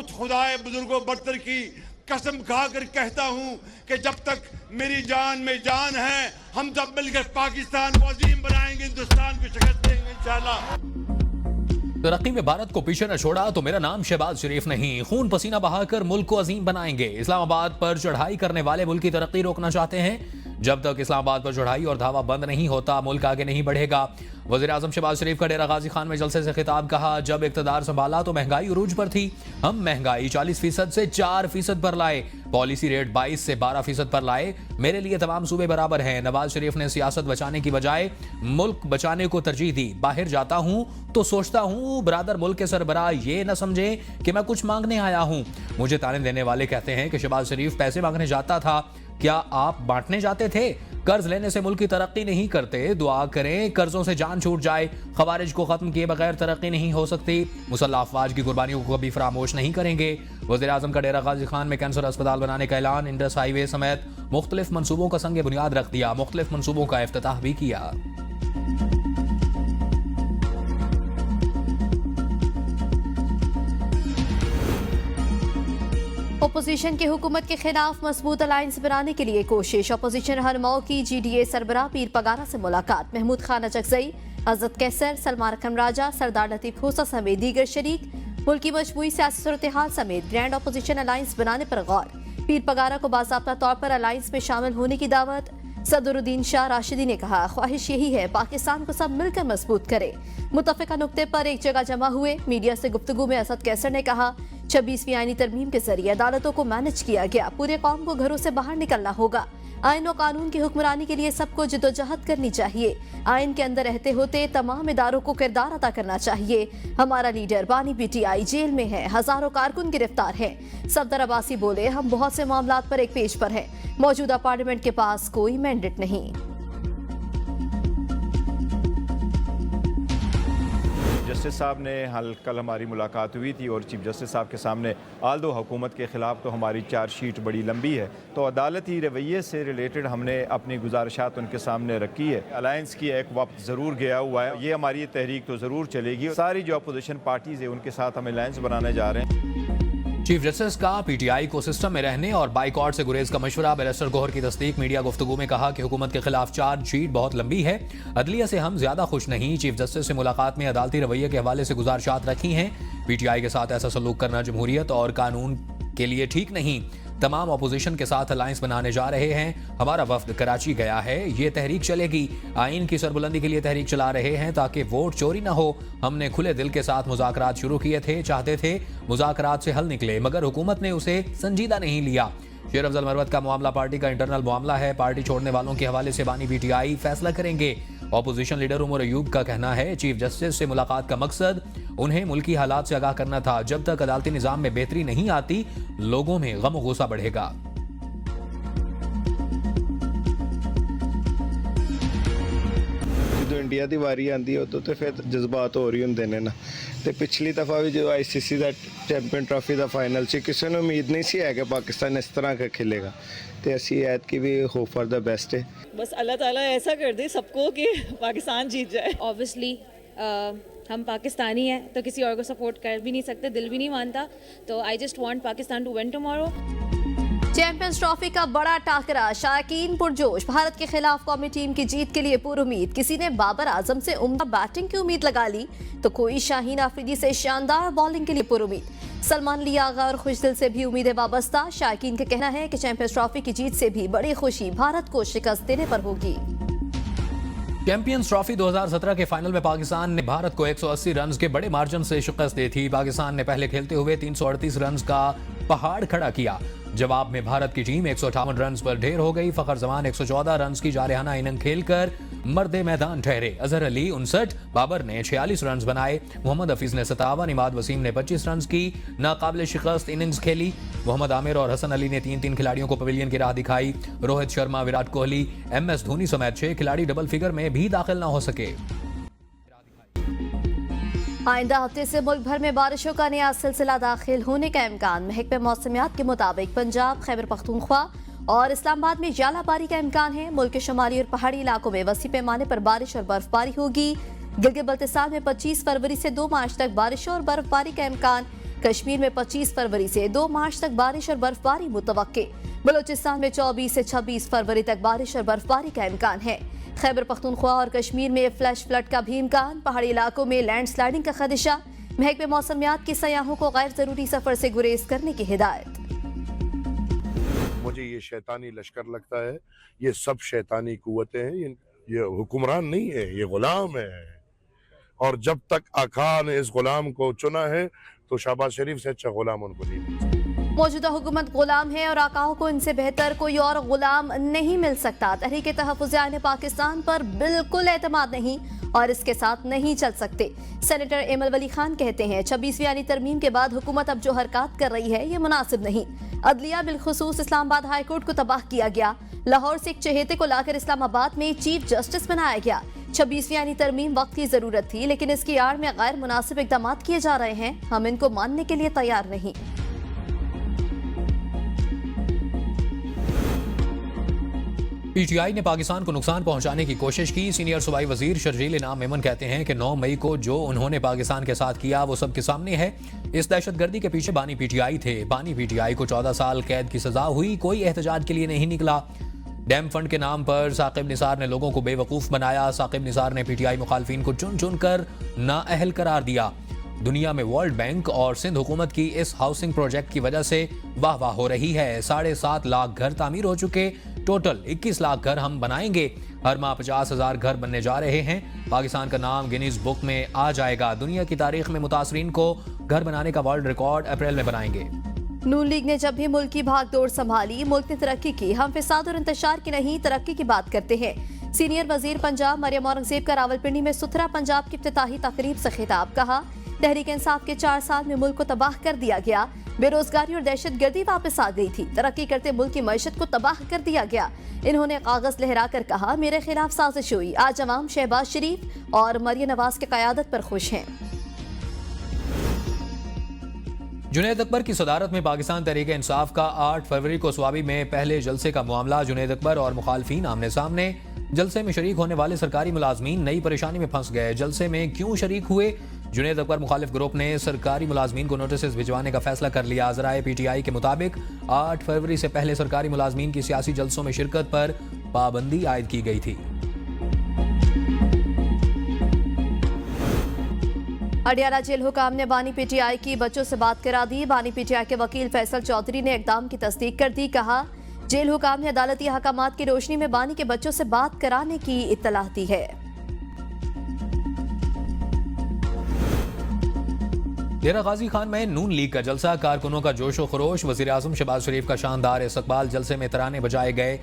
खुद खुदाए बुजुर्गों बरतर की कसम खाकर कहता हूं कि जब तक मेरी जान में जान है हम सब मिलकर पाकिस्तान को अजीम बनाएंगे, हिंदुस्तान को शिकस्त देंगे इंशाल्लाह। तरक्की में भारत को पीछे न छोड़ा तो मेरा नाम शहबाज शरीफ नहीं। खून पसीना बहाकर मुल्क को अजीम बनाएंगे। इस्लामाबाद पर चढ़ाई करने वाले मुल्क की तरक्की रोकना चाहते हैं। जब तक इस्लामाबाद पर चढ़ाई और धावा बंद नहीं होता मुल्क आगे नहीं बढ़ेगा। वज़ीर आज़म शहबाज शरीफ का डेरा गाजी खान में जलसे से खिताब। कहा, जब इक़्तिदार संभाला तो महंगाई उरूज पर थी, हम महंगाई 40% से 4% पर लाए, पॉलिसी रेट 22 से 12% पर लाए। मेरे लिए तमाम सूबे बराबर हैं। नवाज शरीफ ने सियासत बचाने की बजाय मुल्क बचाने को तरजीह दी। बाहर जाता हूं तो सोचता हूं ब्रादर मुल्क के सरबराह ये न समझे कि मैं कुछ मांगने आया हूं। मुझे ताने देने वाले कहते हैं कि शहबाज शरीफ पैसे मांगने जाता था, क्या आप बांटने जाते थे? कर्ज लेने से मुल्क की तरक्की नहीं करते। दुआ करें कर्जों से जान छूट जाए। खवारिज को खत्म किए बगैर तरक्की नहीं हो सकती। मुसल्लह अफवाज की कुर्बानियों को कभी फरामोश नहीं करेंगे। वज़ीर आज़म का डेरा गाजी खान में कैंसर अस्पताल बनाने का ऐलान। इंडस हाईवे समेत मुख्तलिफ मनसूबों का संग बुनियाद रख दिया। मुख्तलिफ मनसूबों का इफ्तिताह भी किया। ओपोजिशन की हुकूमत के खिलाफ मजबूत अलायंस बनाने के लिए कोशिश। ओपोजिशन रहनुमाओं की GDA सरबराह पीर पगारा से मुलाकात। महमूद खान अचकजई, अज़द कैसर, सलमान अकरम राजा, सरदार लतीफ खोसा समेत दीगर शरीक मुल्क की मजमूई सियासी सूरत हाल समेत ग्रैंड ओपोजिशन अलायंस बनाने पर गौर। पीर पगारा को बाज़ाब्ता तौर पर अलायंस में शामिल होने की दावत। सदरुद्दीन शाह राशिदी ने कहा, ख्वाहिश यही है पाकिस्तान को सब मिलकर मजबूत करे। मुतफ़िका नुक्ते पर एक जगह जमा हुए। मीडिया से गुफ्तगू में असद कैसर ने कहा, 26वीं आईनी तरमीम के जरिए अदालतों को मैनेज किया गया। पूरे कौम को घरों से बाहर निकलना होगा। आइन और कानून की हुक्मरानी के लिए सबको जिद्दोजहद करनी चाहिए। आइन के अंदर रहते होते तमाम इदारों को किरदार अदा करना चाहिए। हमारा लीडर बानी PTI जेल में है, हजारों कारकुन गिरफ्तार हैं। सफदर अब्बासी बोले, हम बहुत से मामलात पर एक पेज पर हैं। मौजूदा पार्लियामेंट के पास कोई मैंडेट नहीं। जस्टिस साहब ने कल हमारी मुलाकात हुई थी और चीफ जस्टिस साहब के सामने आल्दो हुकूमत के ख़िलाफ़ तो हमारी चार्जशीट बड़ी लंबी है, तो अदालती रवैये से रिलेटेड हमने अपनी गुजारिशात उनके सामने रखी है। अलायंस की एक वक्त ज़रूर गया हुआ है, ये हमारी तहरीक तो ज़रूर चलेगी। सारी जो अपोजिशन पार्टीज़ है उनके साथ हम अलायंस बनाने जा रहे हैं। चीफ जस्टिस का PTI को सिस्टम में रहने और बाइकआउट से गुरेज का मशवरा। बैरिस्टर गौहर की तस्दीक। मीडिया गुफ्तगू में कहा कि हुकूमत के खिलाफ चार्जशीट बहुत लंबी है, अदलिया से हम ज्यादा खुश नहीं। चीफ जस्टिस से मुलाकात में अदालती रवैये के हवाले से गुजारिशात रखी हैं। PTI के साथ ऐसा सलूक करना जमहूरियत और कानून के लिए ठीक नहीं। तमाम अपोजिशन के साथ अलायंस बनाने जा रहे हैं। हमारा वफ्द कराची गया है, ये तहरीक चलेगी। आइन की सरबुलंदी के लिए तहरीक चला रहे हैं ताकि वोट चोरी ना हो। हमने खुले दिल के साथ मुज़ाकरात शुरू किए थे, चाहते थे मुज़ाकरात से हल निकले, मगर हुकूमत ने उसे संजीदा नहीं लिया। शेर अफजल मरवत का मामला पार्टी का इंटरनल मामला है। पार्टी छोड़ने वालों के हवाले से बानी PTI फैसला करेंगे। ऑपोजिशन लीडर उमर अयूब का कहना है, चीफ जस्टिस से मुलाकात का मकसद उन्हें मुल्की हालात से आगाह करना था। जब तक अदालती निज़ाम में बेहतरी नहीं आती लोगों में गम गुस्सा बढ़ेगा। जो इंडिया की वारी आती है उदों तो फिर जज्बात हो रही होंगे ने ना। तो पिछली दफ़ा भी जो ICC का चैंपियन ट्रॉफी का फाइनल से किसी ने उम्मीद नहीं सी है कि पाकिस्तान इस तरह का खेलेगा। तो असी ऐत की भी होप फॉर द बेस्ट है। बस अल्लाह ताला ऐसा कर दे सबको कि पाकिस्तान जीत जाए। ऑब्वियसली हम पाकिस्तानी हैं तो किसी और को सपोर्ट कर भी नहीं सकते, दिल भी नहीं मानता। तो I just want Pakistan to win tomorrow. Champions trophy का बड़ा टाकरा। शायकीन पुरजोश। भारत के खिलाफ कौमी टीम की जीत के लिए पूरी उम्मीद। किसी ने बाबर आजम से उम्दा बैटिंग की उम्मीद लगा ली तो कोई शाहीन आफरीदी से शानदार बॉलिंग के लिए पूरी उम्मीद। सलमान लियागा और खुशदिल से भी उम्मीदें वाबस्ता। शायकीन का कहना है कि चैंपियंस ट्रॉफी की जीत से भी बड़ी खुशी भारत को शिकस्त देने पर होगी। चैंपियंस ट्रॉफी 2017 के फाइनल में पाकिस्तान ने भारत को 180 रन के बड़े मार्जिन से शिकस्त दी थी। पाकिस्तान ने पहले खेलते हुए 338 रन का पहाड़ खड़ा किया। जवाब में भारत की टीम 158 रन पर ढेर हो गई। फखर जमान 114 रन की जारहाना इनिंग खेलकर मर्दे मैदान ठहरे। अजहर अली 59, बाबर ने 46 रन बनाए। मोहम्मद हफीज ने 57, इमाद वसीम ने 25 रन की नाकाबिल शिकस्त इनिंग्स खेली। मोहम्मद आमिर और हसन अली ने 3-3 खिलाड़ियों को पवेलियन की राह दिखाई। रोहित शर्मा, विराट कोहली, MS धोनी समेत 6 खिलाड़ी डबल फिगर में भी दाखिल न हो सके। आइंदा हफ्ते से मुल्क भर में बारिशों का नया सिलसिला दाखिल होने का इम्कान। महकमे मौसमियात के मुताबिक पंजाब, खैबर पख्तूनख्वा और इस्लामाबाद में जालाबारी का इम्कान है। मुल्क के शुमाली और पहाड़ी इलाकों में वसी पैमाने पर बारिश और बर्फबारी होगी। गिलगित बल्तिस्तान में 25 फरवरी से 2 मार्च तक बारिशों और बर्फबारी का इम्कान। कश्मीर में 25 फरवरी से 2 मार्च तक बारिश और बर्फबारी मुतवक्के। बलूचिस्तान में 24 से 26 फरवरी तक बारिश और बर्फबारी का इम्कान है। खैबर पख्तूनख्वा और कश्मीर में फ्लैश फ्लड का भी इम्कान। पहाड़ी इलाकों में लैंडस्लाइडिंग का खदशा। महकमे मौसमियात की सयाहों को गैर जरूरी सफर से गुरेज करने की हिदायत। मुझे ये शैतानी लश्कर लगता है, ये सब शैतानी कुव्वतें हैं, ये हुक्मरान नहीं है, ये गुलाम है। और जब तक आका ने इस गुलाम को चुना है तो शहबाज शरीफ से अच्छा गुलाम उनको नहीं मिल सकता। मौजूदा हुकूमत गुलाम है और आकाओं को इनसे बेहतर कोई और गुलाम नहीं मिल सकता। तहरीक तहफ़्फ़ुज़ पाकिस्तान पर बिल्कुल एतमाद नहीं और इसके साथ नहीं चल सकते। सेनेटर एमल वली खान कहते हैं 26वीं आईनी तरमीम के बाद हुकूमत अब जो हरकत कर रही है ये मुनासिब नहीं। अदलिया बिलखुसूस इस्लामाबाद हाई कोर्ट को तबाह किया गया। लाहौर से एक चहेते को लाकर इस्लामाबाद में चीफ जस्टिस बनाया गया। 26वीं आईनी तरमीम वक्त की जरूरत थी, लेकिन इसकी आड़ में गैर मुनासिब इक़दाम किए जा रहे हैं। हम इनको मानने के लिए तैयार नहीं। पीटीआई ने पाकिस्तान को नुकसान पहुंचाने की कोशिश की। सीनियर सूबाई वजीर शर्जील इनाम मेमन कहते हैं कि 9 मई को जो उन्होंने पाकिस्तान के साथ किया वो सबके सामने है। इस दहशतगर्दी के पीछे बानी पीटीआई थे। बानी पीटीआई को 14 साल कैद की सजा हुई, कोई एहतजाज के लिए नहीं निकला। डैम फंड के नाम पर साकिब निसार ने लोगों को बेवकूफ़ बनाया। साकिब निसार ने पीटीआई मुखालफिन को चुन चुन कर नाअहल करार दिया। दुनिया में वर्ल्ड बैंक और सिंध हुकूमत की इस हाउसिंग प्रोजेक्ट की वजह से वाह वाह हो रही है। 7.5 लाख घर तामीर हो चुके, टोटल 21 लाख घर हम बनाएंगे। हर माह 50,000 घर बनने जा रहे हैं। पाकिस्तान का नाम गिनीज बुक में आ जाएगा। दुनिया की तारीख में मुतासरीन को घर बनाने का वर्ल्ड रिकॉर्ड अप्रैल में बनाएंगे। नून लीग ने जब भी मुल्क की भागदौड़ संभाली, मुल्क ने तरक्की की। हम फिसाद और इंतशार की नहीं, तरक्की की बात करते हैं। सीनियर वजीर पंजाब मरियम औरंगजेब का रावलपिंडी में सुथरा पंजाब की इफ्तिताही तकरीब से खिताब। कहा तहरीक इंसाफ के 4 साल में मुल्क को तबाह कर दिया गया। बेरोजगारी और दहशतगर्दी वापस आ गई थी। तरक्की करते मुल्क की मईशत को तबाह कर दिया गया। इन्होंने कागज लहरा कर कहा मेरे खिलाफ साजिश हुई। आज अवाम शहबाज शरीफ और मरियम नवाज की क़यादत पर खुश हैं। जुनैद अकबर की सदारत में पाकिस्तान तहरीक इंसाफ का 8 फरवरी को स्वाबी में पहले जलसे का मामला। जुनैद अकबर और मुखालफीन आमने सामने। जलसे में शरीक होने वाले सरकारी मुलाजमीन नई परेशानी में फंस गए। जलसे में क्यों शरीक हुए? जुनैद अकबर मुखालिफ ग्रुप ने सरकारी मुलाजमीन को नोटिस भिजवाने का फैसला कर लिया। ज़राए पीटीआई के मुताबिक 8 फरवरी से पहले सरकारी मुलाजमीन की सियासी जलसों में शिरकत पर पाबंदी आयद की गई थी। अडियाला जेल हुकाम ने बानी पीटीआई की बच्चों से बात करा दी। बानी पीटीआई के वकील फैसल चौधरी ने इकदाम की तस्दीक कर दी। कहा जेल हुकाम ने अदालती अहकामात की रोशनी में बानी के बच्चों से बात कराने की इत्तला दी है। डेरा गाजी खान में नून लीग का जलसा, कारकुनों का जोशो खरोश। वजीर आजम शहबाज शरीफ का शानदार इस्तकबाल। जलसे में तराने बजाए गए।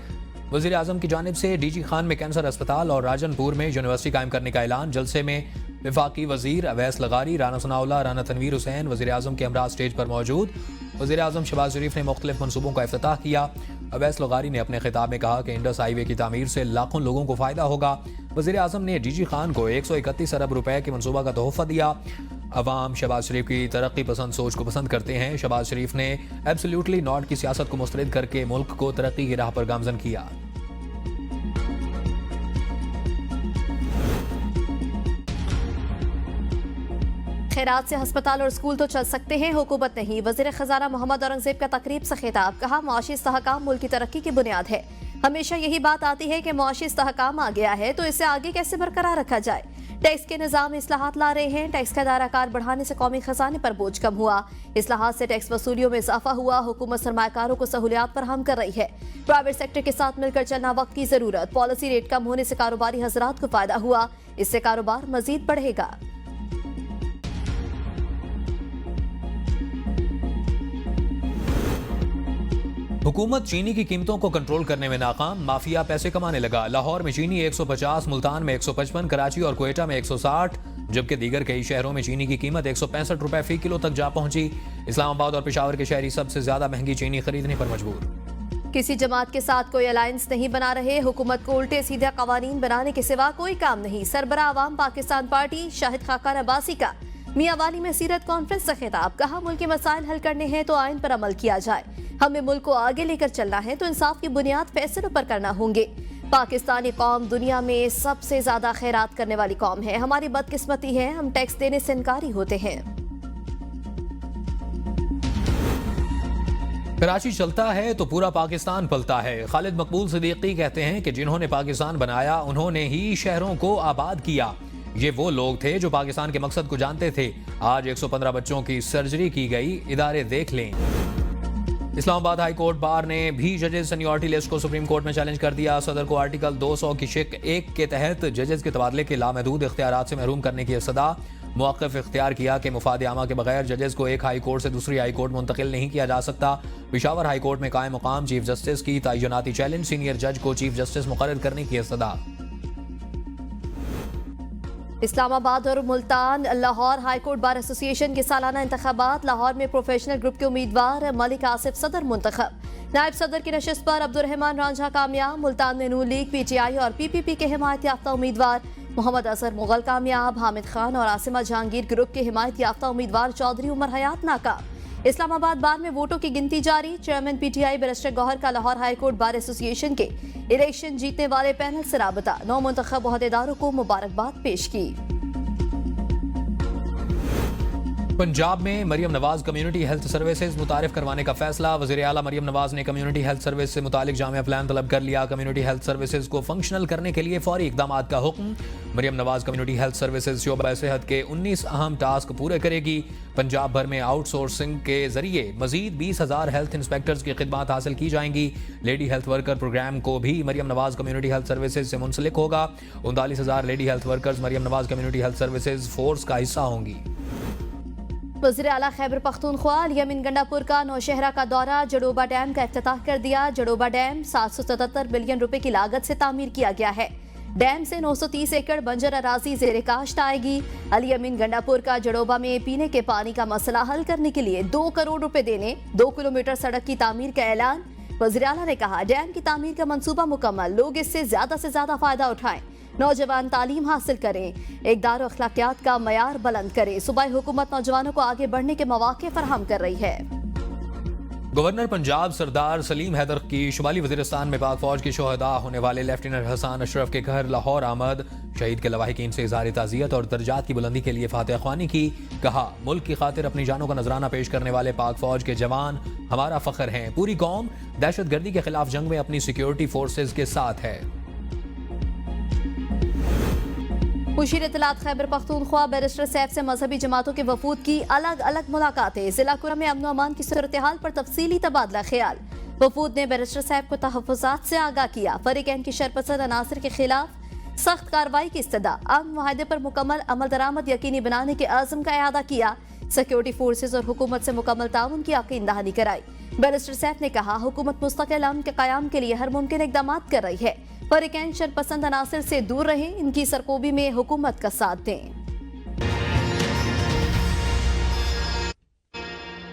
वजीर आजम की जानिब से डीजी खान में कैंसर अस्पताल और राजनपुर में यूनिवर्सिटी कायम करने का ऐलान। जलसे में विफाकी वजीर अवैस लगारी, राना सनाउल्लाह, राना तनवीर हुसैन वजीर आजम के हमरा स्टेज पर मौजूद। वजीर आजम शहबाज शरीफ ने मुख्तलिफ मनसूबों का इफ्तिताह किया। अवैस लगारी ने अपने खिताब में कहा कि इंडस हाईवे की तामीर से लाखों लोगों को फायदा होगा। वजीर आजम ने डीजी खान को 131 अरब रुपए के मनसूबा का तोहफा दिया। अवाम शहबाज शरीफ की तरक्की पसंद सोच को पसंद करते हैं। शहबाज शरीफ ने एब्सोल्युटली नॉट की सियासत को मुस्तरद करके मुल्क को तरक्की की राह पर गामजन किया। खैरात से अस्पताल और स्कूल तो चल सकते हैं, हुकूमत नहीं। वजीर खजाना मोहम्मद औरंगजेब का तकरीब से खिताब। कहा मुआशी इस्तेहकाम मुल्क की तरक्की की बुनियाद है। हमेशा यही बात आती है कि मुआशी इस्तेहकाम आ गया है तो इसे आगे कैसे बरकरार रखा जाए। टैक्स के निज़ाम में इस्लाहात ला रहे हैं। टैक्स का दायराकार बढ़ाने से कौमी खजाने पर बोझ कम हुआ। इस्लाहात से टैक्स वसूलियों में इजाफा हुआ। हुकूमत सरमायाकारों को सहूलियात फराहम कर रही है। प्राइवेट सेक्टर के साथ मिलकर चलना वक्त की जरूरत। पॉलिसी रेट कम होने से कारोबारी हजरात को फायदा हुआ। इससे कारोबार मजीद बढ़ेगा। हुकूमत चीनी की कीमतों को कंट्रोल करने में नाकाम। माफिया पैसे कमाने लगा। लाहौर में चीनी 150, मुल्तान में 155, कराची और क्वेटा में 160, जबकि दीगर कई शहरों में चीनी की कीमत 165 रुपए फी किलो तक जा पहुंची। इस्लामाबाद और पेशावर के शहरी सबसे ज्यादा महंगी चीनी खरीदने पर मजबूर। किसी जमात के साथ कोई अलायंस नहीं बना रहे। हुकूमत को उल्टे सीधे कवानीन बनाने के सिवा कोई काम नहीं। सरबराह अवाम पाकिस्तान पार्टी शाहिद खाकान अब्बासी का मियांवाली में सीरत कॉन्फ्रेंस से खिताब। कहा मुल्क के मसाइल हल करने हैं तो आइन पर अमल किया जाए। हमें मुल्क को आगे लेकर चलना है तो इंसाफ की बुनियाद फैसलों पर करना होंगे। पाकिस्तानी कौम दुनिया में सबसे ज्यादा खैरात करने वाली कौम है। हमारी बदकिस्मती है हम टैक्स देने से इनकारी होते हैं। कराची चलता है तो पूरा पाकिस्तान पलता है। खालिद मकबूल सिद्दीकी कहते हैं कि जिन्होंने पाकिस्तान बनाया उन्होंने ही शहरों को आबाद किया। ये वो लोग थे जो पाकिस्तान के मकसद को जानते थे। आज 115 बच्चों की सर्जरी की गई, इदारे देख लें। इस्लामाबाद हाई कोर्ट बार ने भी जजेस सीनियरिटी लिस्ट को सुप्रीम कोर्ट में चैलेंज कर दिया। सदर को आर्टिकल 200 की शिक 1 के तहत जजेस के तबादले के लामहदूद इख्तियारात से महरूम करने की सदा मौक़िफ़ इख्तियार किया कि मुफाद आमा के बगैर जजेस को एक हाई कोर्ट से दूसरी हाई कोर्ट मुंतकिल नहीं किया जा सकता। पेशावर हाई कोर्ट में कायम मुकाम चीफ जस्टिस की तयनाती चैलेंज, सीनियर जज को चीफ जस्टिस मुकर्रर करने की सदा। इस्लामाबाद और Multan Lahore high court bar association के सालाना इंतखाबात। लाहौर में प्रोफेशनल ग्रुप के उम्मीदवार मलिक आसिफ सदर मुंतखब। नायब सदर की नशिस्त पर अब्दुर्रहमान रांझा कामयाब। मुल्तान में नून लीग, PTI और PPP के हिमायत याफ्ता उम्मीदवार मोहम्मद असर मुगल कामयाब। हामिद खान और आसिमा जहांगीर ग्रुप के हिमायत याफ्ता उम्मीदवार चौधरी उमर हयात नाकाम। इस्लामाबाद बार में वोटों की गिनती जारी। चेयरमैन PTI बैरिस्टर गौहर का Lahore high court bar association के इलेक्शन जीतने वाले पैनल से राबता। 9 मुंतखब ओहदेदारों को मुबारकबाद पेश की। पंजाब में Maryam Nawaz community health services मुतारिफ करवाने का फैसला। वज़ीर आला मरियम नवाज ने कम्युनिटी हेल्थ सर्विस से मुतालिक जामिया प्लान तलब कर लिया। कम्युनिटी हेल्थ सर्विसेज को फंक्शनल करने के लिए फौरी इकदाम का हुक्म। Maryam Nawaz community health services शोबा सेहत के 19 अहम टास्क पूरे करेगी। पंजाब भर में आउटसोर्सिंग के जरिए मजीद 20,000 हेल्थ इंस्पेक्टर्स की खिदमत हासिल की जाएंगी। लेडी हेल्थ वर्कर प्रोग्राम को भी Maryam Nawaz community health services से मुंसलिक होगा। 39,000 lady health workers Maryam Nawaz community health services force का हिस्सा होंगी। वज़ीर आला खैबर पख्तूनख्वा यमिन गंडापुर का नौशहरा का दौरा। जडोबा डैम का इफ्तिताह कर दिया। जडोबा डैम 777 बिलियन रुपए की लागत से तामीर किया गया है। डैम से 930 एकड़ बंजर अराजी ज़ेरे काश्त आएगी। अली अमीन गंडापुर का जडोबा में पीने के पानी का मसला हल करने के लिए 2 करोड़ रुपए देने, 2 किलोमीटर सड़क की तामीर का ऐलान। वज़ीर आला ने कहा, डैम की तामीर का मंसूबा मुकम्मल, लोग इससे ज्यादा फायदा उठाएं। नौजवान तालीम हासिल करें, इक़दार और अखलाकियात का मयार बुलंद करें। सूबाई हुकूमत नौजवानों को आगे बढ़ने के मौके फराहम कर रही है। गवर्नर पंजाब सरदार सलीम हैदर की शुमाली वज़ीरिस्तान में पाक फौज के शोहदा होने वाले लेफ्टिनेंट हसन अशरफ के घर लाहौर आमद। शहीद के लवाहिकीन से इज़हार ताज़ियत और दर्जात की बुलंदी के लिए फातिहा ख्वानी की। कहा, मुल्क की खातिर अपनी जानों का नजराना पेश करने वाले पाक फौज के जवान हमारा फख्र हैं। पूरी कौम दहशतगर्दी के खिलाफ जंग में अपनी सिक्योरिटी फोर्सेज के साथ है। मुशीर इत्तलात खैबर पख्तूनख्वा बैरिस्टर सैफ से मजहबी जमातों के वफूद की अलग अलग मुलाकातें। जिला कुरा में अमन अमान की सूरत हाल पर तफसीली तबादला ख्याल। वफूद ने बैरिस्टर सैफ को तहफ़्फ़ुज़ात से आगाह किया। फरीकैन की शरपसंद अनासर के खिलाफ सख्त कार्रवाई की इस्तदा। अमन मुआहदे पर मुकम्मल अमल दरामद यकीनी बनाने के आज़म का इआदा किया। सिक्योरिटी फोर्सेज और हुकूमत से मुकम्मल ताउन की यकीन दहानी कराई। बैरिस्टर सैफ ने कहा, हुकूमत मुस्तकिल अमन के क़याम के लिए हर मुमकिन इक़दाम कर रही है। फरीकैन शरपसंद अनासर से दूर रहें, इनकी सरकोबी में हुकूमत का साथ दें।